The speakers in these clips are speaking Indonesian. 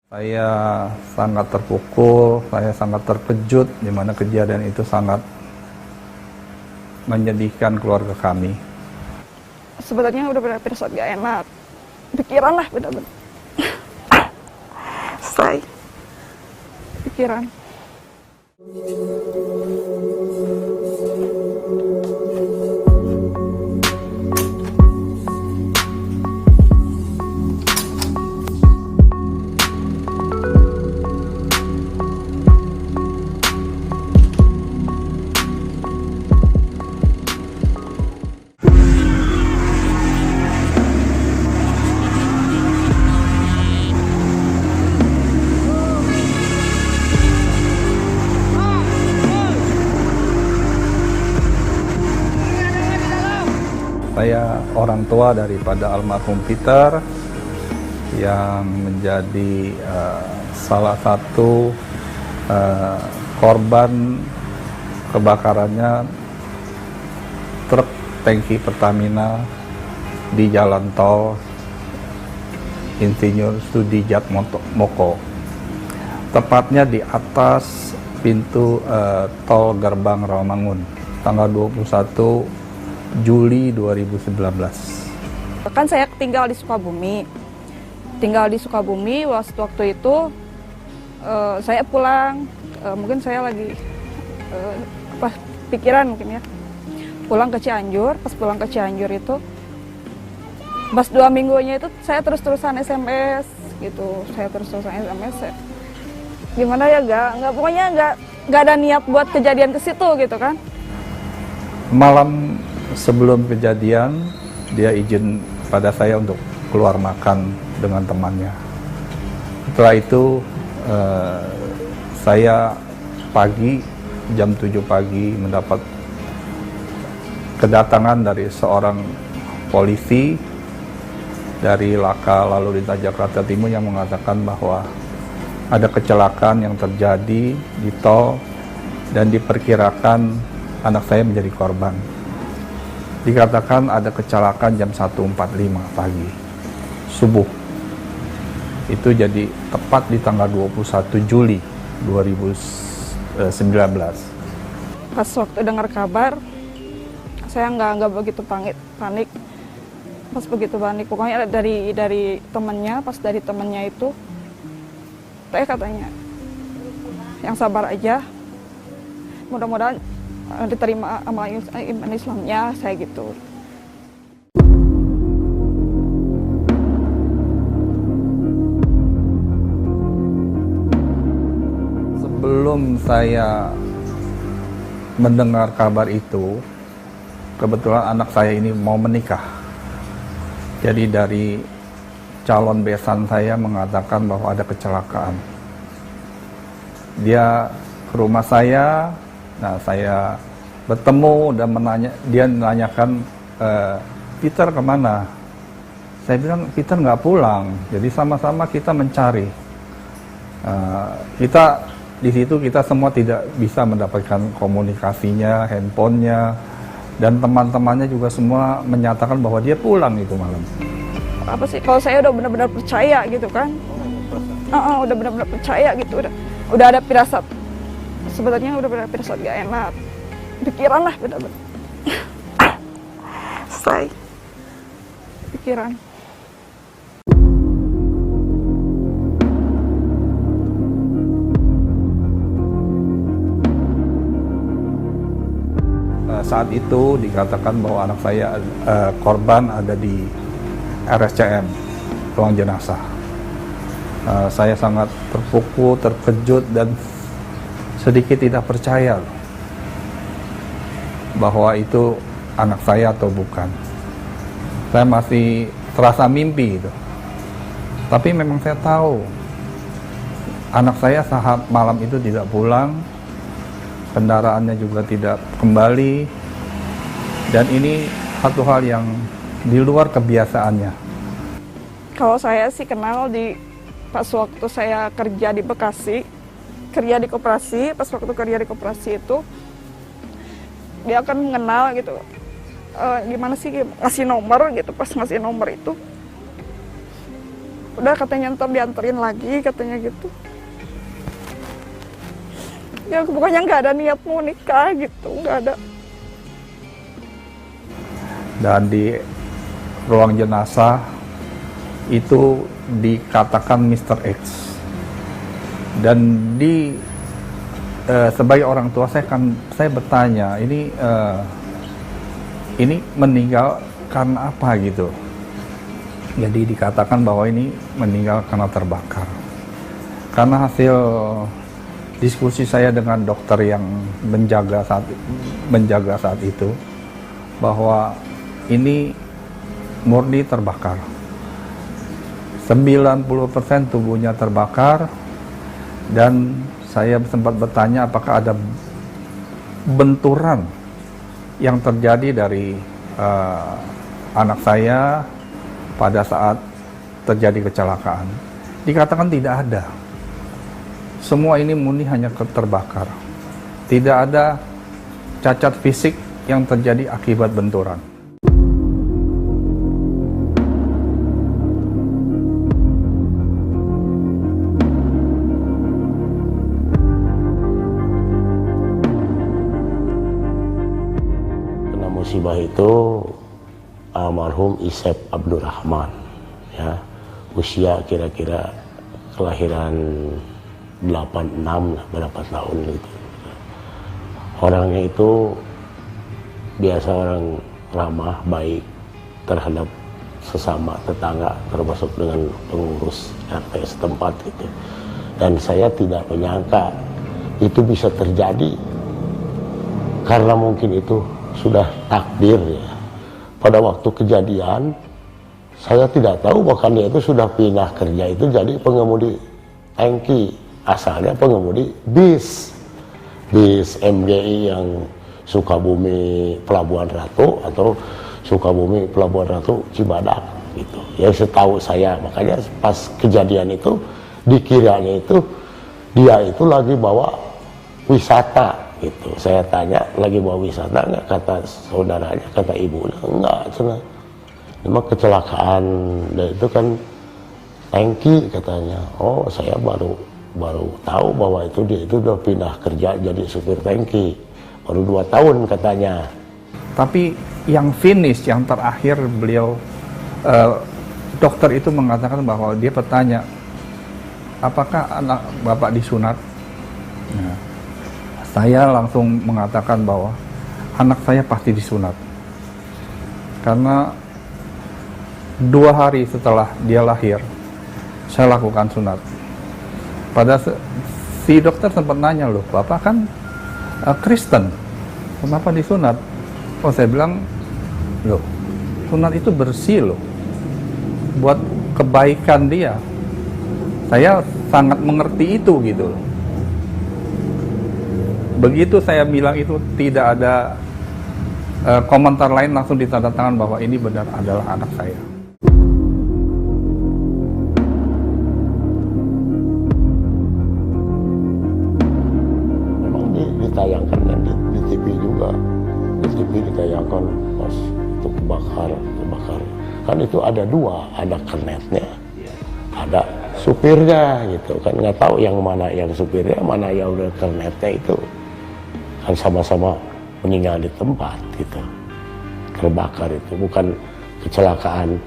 Saya sangat terpukul, saya sangat terkejut di mana kejadian itu sangat menyedihkan keluarga kami. Sebenarnya udah benar-benar gak enak, pikiran lah benar-benar. Selesai. Pikiran. Saya orang tua daripada almarhum Peter yang menjadi salah satu korban kebakarannya truk tangki Pertamina di jalan tol Insinyur Sudijat Moko, tepatnya di atas pintu tol Gerbang Rawamangun, tanggal 21 Juli 2019. Kan saya tinggal di Sukabumi. Waktu itu saya pulang, mungkin saya lagi pikiran mungkin ya. Pulang ke Cianjur, pas pulang ke Cianjur itu, pas 2 minggunya itu saya terus-terusan SMS gitu. Gimana ya, pokoknya nggak ada niat buat kejadian ke situ gitu kan. Malam sebelum kejadian, dia izin pada saya untuk keluar makan dengan temannya. Setelah itu, saya pagi, jam 7 pagi mendapat kedatangan dari seorang polisi dari Laka Lalu Lintas Jakarta Timur yang mengatakan bahwa ada kecelakaan yang terjadi di tol dan diperkirakan anak saya menjadi korban. Dikatakan ada kecelakaan jam 1.45 pagi, subuh. Itu jadi tepat di tanggal 21 Juli 2019. Pas waktu dengar kabar, saya nggak begitu panik. Pas begitu panik, pokoknya dari temannya, pas dari temannya itu, saya katanya, yang sabar aja, mudah-mudahan diterima sama iman Islamnya, saya gitu. Sebelum saya mendengar kabar itu, kebetulan anak saya ini mau menikah. Jadi dari calon besan saya mengatakan bahwa ada kecelakaan. Dia ke rumah saya. Nah, saya bertemu dan dia menanyakan, Peter kemana? Saya bilang, Peter nggak pulang. Jadi sama-sama kita mencari. Kita di situ kita semua tidak bisa mendapatkan komunikasinya, handphonenya, dan teman-temannya juga semua menyatakan bahwa dia pulang itu malam. Apa sih? Kalau saya udah benar-benar percaya gitu kan? Udah benar-benar percaya gitu, udah ada firasat. Sebenarnya udah benar-benar gak enak, pikiran lah benar-benar. Selesai. Pikiran. Saat itu dikatakan bahwa anak saya korban ada di RSCM, ruang jenazah. Saya sangat terpukul, terkejut, dan sedikit tidak percaya bahwa itu anak saya atau bukan. Saya masih terasa mimpi itu. Tapi memang saya tahu anak saya saat malam itu tidak pulang, kendaraannya juga tidak kembali, dan ini satu hal yang di luar kebiasaannya. Kalau saya sih kenal pas waktu saya kerja di Bekasi, kerja di koperasi, pas waktu kerja di koperasi itu dia akan mengenal gitu, gimana sih ngasih nomor gitu. Pas ngasih nomor itu Udah katanya ntar dianterin lagi, katanya gitu. Ya pokoknya nggak ada niat mau nikah gitu, nggak ada. Dan di ruang jenazah itu dikatakan Mr. X. Dan sebagai orang tua saya bertanya, ini meninggal karena apa gitu. Jadi dikatakan bahwa ini meninggal karena terbakar. Karena hasil diskusi saya dengan dokter yang menjaga saat itu, bahwa ini murni terbakar. 90% tubuhnya terbakar, dan saya sempat bertanya apakah ada benturan yang terjadi dari anak saya pada saat terjadi kecelakaan. Dikatakan tidak ada. Semua ini murni hanya terbakar. Tidak ada cacat fisik yang terjadi akibat benturan. Kena musibah itu almarhum Isep Abdurrahman, ya, usia kira-kira kelahiran 86 lah, berapa tahun gitu. Orangnya itu biasa orang ramah, baik terhadap sesama tetangga, termasuk dengan pengurus RT setempat gitu. Dan saya tidak menyangka itu bisa terjadi, karena mungkin itu sudah takdir ya. Pada waktu kejadian, saya tidak tahu bahkan dia itu sudah pindah kerja itu jadi pengemudi tangki, asalnya pengemudi bis MGI yang Sukabumi Pelabuhan Ratu atau Sukabumi Pelabuhan Ratu Cibadak gitu. Ya setahu saya, makanya pas kejadian itu dikiranya itu dia itu lagi bawa wisata gitu. Saya tanya, lagi bawa wisata nggak? Kata saudaranya, kata ibunya, enggak, cina. Memang kecelakaan, dan itu kan tangki katanya. Oh, saya baru tahu bahwa itu dia itu udah pindah kerja jadi supir tangki. Baru 2 tahun katanya. Tapi yang finish, yang terakhir beliau, dokter itu mengatakan bahwa dia bertanya, apakah anak bapak disunat? Nah, saya langsung mengatakan bahwa anak saya pasti disunat. Karena 2 hari setelah dia lahir, saya lakukan sunat. Si dokter sempat nanya, loh, bapak kan Kristen, kenapa disunat? Oh, saya bilang, loh, sunat itu bersih loh, buat kebaikan dia. Saya sangat mengerti itu gitu loh. Begitu saya bilang itu, tidak ada komentar lain, langsung ditandatangan bahwa ini benar adalah anak saya. Memang ditayangkan kan di TV juga, di TV ditayangkan pas itu kebakar. Kan itu ada 2, ada kernetnya, ada supirnya gitu kan, nggak tahu yang mana yang supirnya, mana yang udah kernetnya itu. Kan sama-sama meninggal di tempat gitu, terbakar. Itu bukan kecelakaan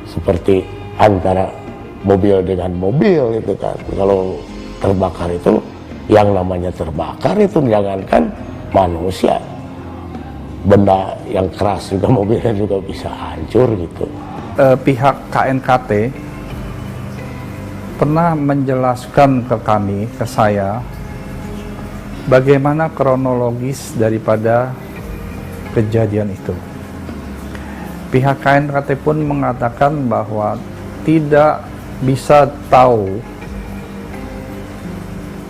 seperti antara mobil dengan mobil itu kan. Kalau terbakar itu, yang namanya terbakar itu jangankan manusia, benda yang keras juga, mobilnya juga bisa hancur gitu. Pihak KNKT pernah menjelaskan ke kami, ke saya, bagaimana kronologis daripada kejadian itu. Pihak KNKT pun mengatakan bahwa tidak bisa tahu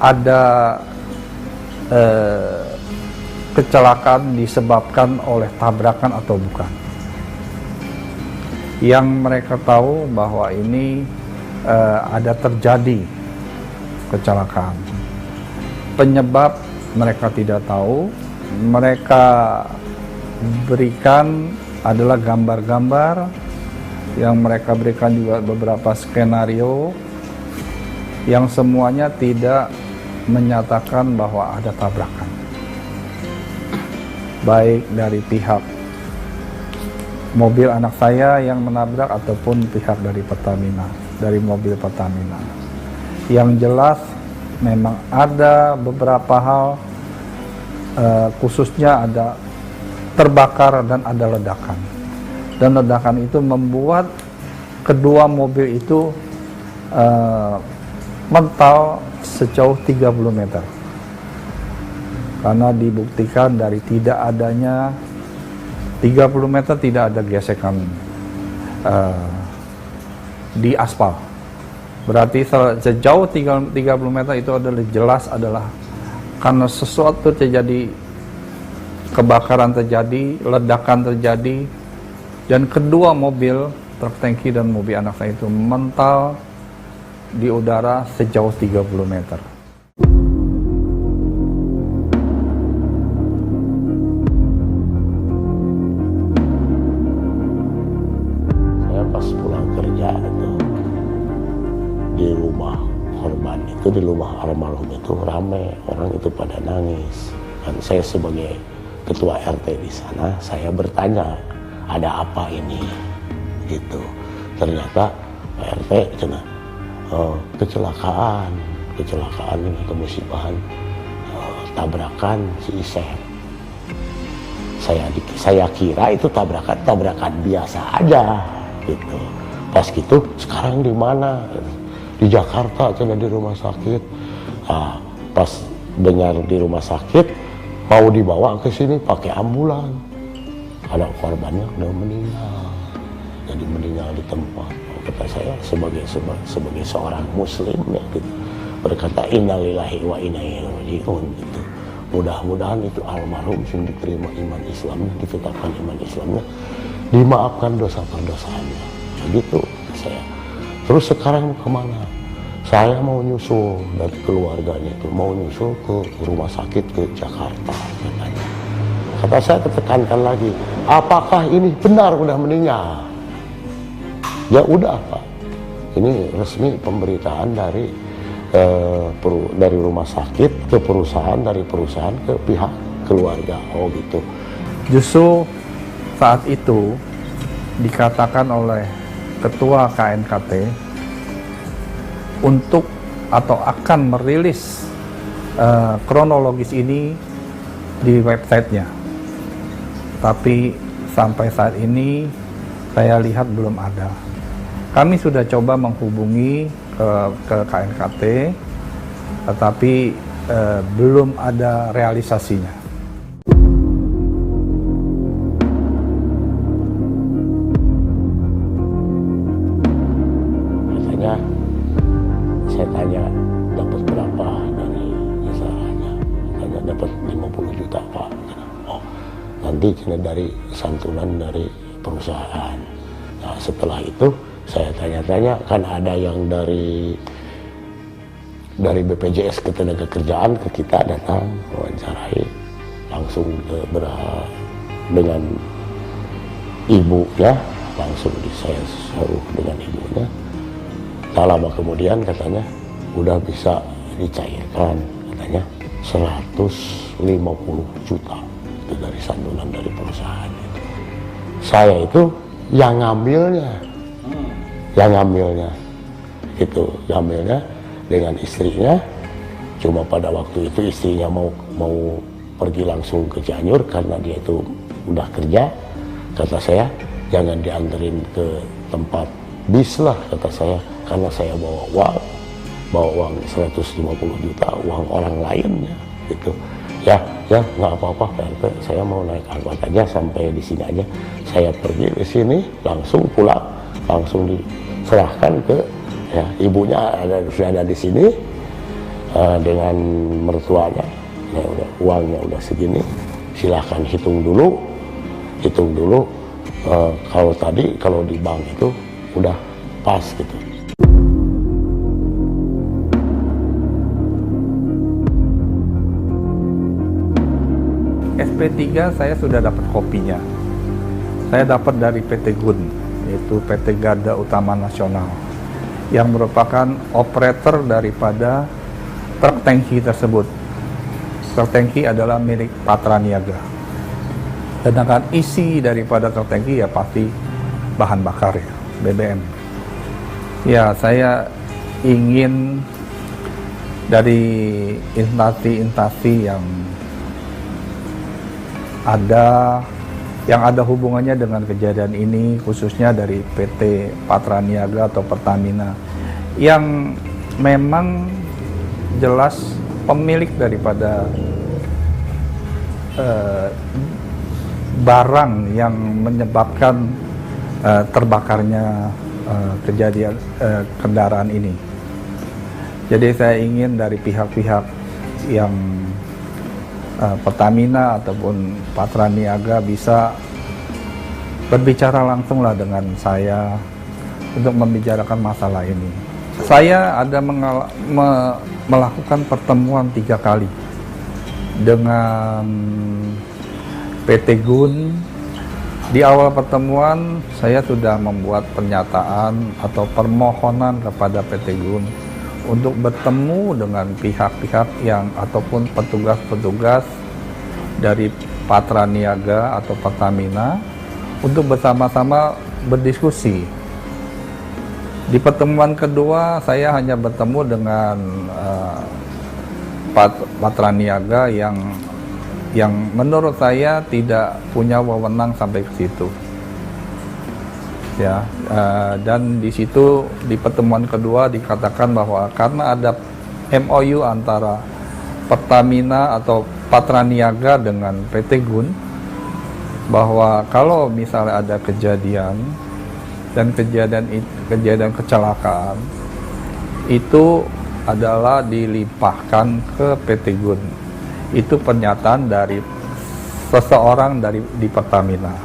ada kecelakaan disebabkan oleh tabrakan atau bukan. Yang mereka tahu bahwa ini ada terjadi kecelakaan. Penyebab mereka tidak tahu. Mereka berikan adalah gambar-gambar yang mereka berikan juga beberapa skenario yang semuanya tidak menyatakan bahwa ada tabrakan, baik dari pihak mobil anak saya yang menabrak ataupun pihak dari Pertamina, dari mobil Pertamina. Yang jelas memang ada beberapa hal, khususnya ada terbakar dan ada ledakan. Dan ledakan itu membuat kedua mobil itu mental sejauh 30 meter. Karena dibuktikan dari tidak adanya 30 meter tidak ada gesekan di aspal. Berarti sejauh 30 meter itu adalah jelas adalah karena sesuatu terjadi, kebakaran terjadi, ledakan terjadi, dan kedua mobil, truk tangki dan mobil anak saya itu mental di udara sejauh 30 meter. Di rumah almarhum itu ramai, orang itu pada nangis. Dan saya sebagai ketua RT di sana, saya bertanya, ada apa ini? Gitu. Ternyata Pak RT cina, kecelakaan ini kemusibahan, tabrakan si Isep. Saya kira itu tabrakan biasa aja, gitu. Pas gitu, sekarang di mana? Di Jakarta, cina di rumah sakit. Nah, pas dengar di rumah sakit, mau dibawa ke sini pakai ambulan. Ada korbannya udah meninggal, jadi meninggal di tempat. Kata saya sebagai seorang Muslim ya, gitu, berkata innalillahi wa inna ilaihi raji'un gitu. Mudah-mudahan itu almarhum sing diterima iman Islamnya, ditetapkan iman Islamnya, dimaafkan dosa perdosaannya. Begitu saya. Terus sekarang kemana? Saya mau nyusul dari keluarganya itu, mau nyusul ke rumah sakit ke Jakarta katanya. Kata saya tekankan lagi, apakah ini benar udah meninggal? Ya udah Pak, ini resmi pemberitaan dari rumah sakit ke perusahaan, dari perusahaan ke pihak keluarga. Oh gitu. Justru saat itu dikatakan oleh Ketua KNKT untuk atau akan merilis kronologis ini di websitenya, tapi sampai saat ini saya lihat belum ada. Kami sudah coba menghubungi ke KNKT, tetapi belum ada realisasinya. Saya tanya dapat berapa dari usahanya, tanya dapat 50 juta Pak. Oh, nanti cina dari santunan dari perusahaan. Nah setelah itu saya tanya-tanya, kan ada yang dari BPJS Ketenagakerjaan ke kita datang wawancarai langsung dengan ibunya, langsung saya suruh dengan ibunya. Tak lama kemudian katanya udah bisa dicairkan, katanya 150 juta itu dari santunan dari perusahaan itu. Saya itu yang ngambilnya itu ngambilnya dengan istrinya. Cuma pada waktu itu istrinya mau pergi langsung ke Cianjur karena dia itu udah kerja. Kata saya jangan dianterin ke tempat bis lah, kata saya, karena saya bawa uang 150 juta, uang orang lainnya gitu. Ya nggak apa-apa Pak RT, saya mau naik angkot aja sampai di sini aja. Saya pergi ke sini, langsung pulang, langsung diserahkan ke ya, ibunya sudah ada di sini dengan mertuanya. Ya udah, uangnya udah segini, silahkan hitung dulu. Kalau di bank itu udah pas gitu. SP3 saya sudah dapat kopinya. Saya dapat dari PT GUN yaitu PT Garda Utama Nasional, yang merupakan operator daripada truk tangki tersebut. Truk tangki adalah milik Patra Niaga. Sedangkan isi daripada truk tangki ya pasti bahan bakar ya, BBM. Ya, saya ingin dari instansi-instansi yang ada hubungannya dengan kejadian ini, khususnya dari PT Patra Niaga atau Pertamina, yang memang jelas pemilik daripada barang yang menyebabkan terbakarnya kejadian kendaraan ini. Jadi saya ingin dari pihak-pihak yang Pertamina ataupun Patra Niaga bisa berbicara langsung lah dengan saya untuk membicarakan masalah ini. Saya ada melakukan pertemuan 3 kali dengan PT GUN. Di awal pertemuan saya sudah membuat pernyataan atau permohonan kepada PT GUN untuk bertemu dengan pihak-pihak yang ataupun petugas-petugas dari Patra Niaga atau Pertamina untuk bersama-sama berdiskusi. Di pertemuan kedua saya hanya bertemu dengan Patra Niaga yang menurut saya tidak punya wewenang sampai ke situ. Ya, dan di situ di pertemuan kedua dikatakan bahwa karena ada MOU antara Pertamina atau Patra Niaga dengan PT GUN, bahwa kalau misalnya ada kejadian dan kejadian kecelakaan itu adalah dilimpahkan ke PT GUN. Itu pernyataan dari seseorang di Pertamina,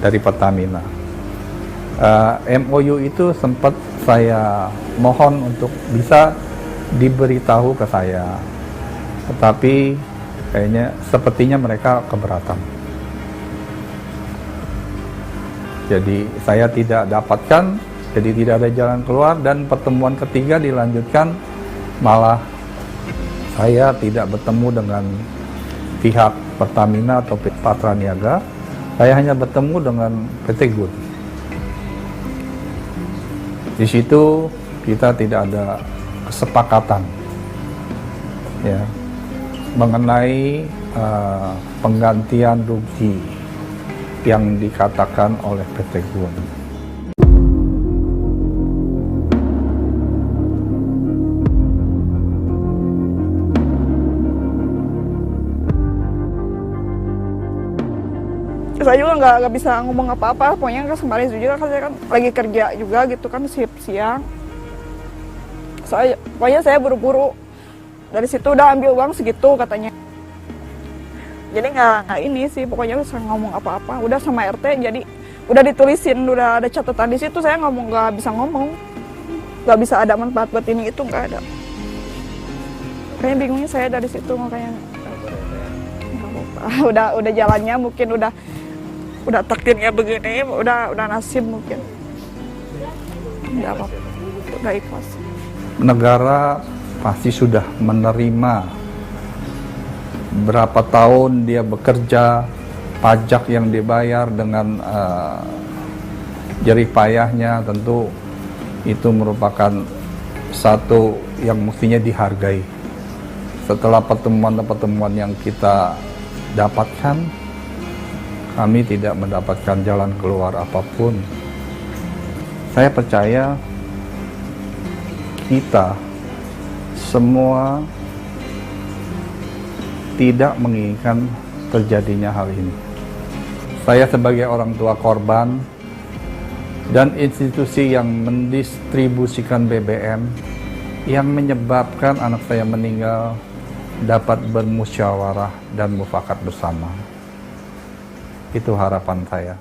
dari Pertamina. MOU itu sempat saya mohon untuk bisa diberitahu ke saya, tetapi sepertinya mereka keberatan. Jadi saya tidak dapatkan, jadi tidak ada jalan keluar, dan pertemuan ketiga dilanjutkan malah saya tidak bertemu dengan pihak Pertamina atau Patra Niaga. Saya hanya bertemu dengan PT GUN. Di situ kita tidak ada kesepakatan ya mengenai penggantian rugi yang dikatakan oleh PT GUN. Saya juga nggak bisa ngomong apa-apa, pokoknya kemarin juga kan saya kan lagi kerja juga gitu kan, shift siang. Pokoknya saya buru-buru dari situ udah ambil uang segitu katanya. Jadi nggak ini sih, pokoknya saya ngomong apa-apa. Udah sama RT, jadi udah ditulisin, udah ada catatan di situ. Saya nggak bisa ngomong, nggak bisa ada manfaat buat ini itu, nggak ada. Kayaknya bingungnya saya dari situ, makanya nggak apa-apa. Udah jalannya mungkin udah takdirnya begini, udah nasib mungkin. Nggak apa-apa, udah ikhlas. Negara pasti sudah menerima berapa tahun dia bekerja, pajak yang dibayar dengan jerih payahnya, tentu itu merupakan satu yang mestinya dihargai. Setelah pertemuan-pertemuan yang kita dapatkan, kami tidak mendapatkan jalan keluar apapun. Saya percaya kita semua tidak menginginkan terjadinya hal ini. Saya sebagai orang tua korban dan institusi yang mendistribusikan BBM yang menyebabkan anak saya meninggal dapat bermusyawarah dan mufakat bersama. Itu harapan saya.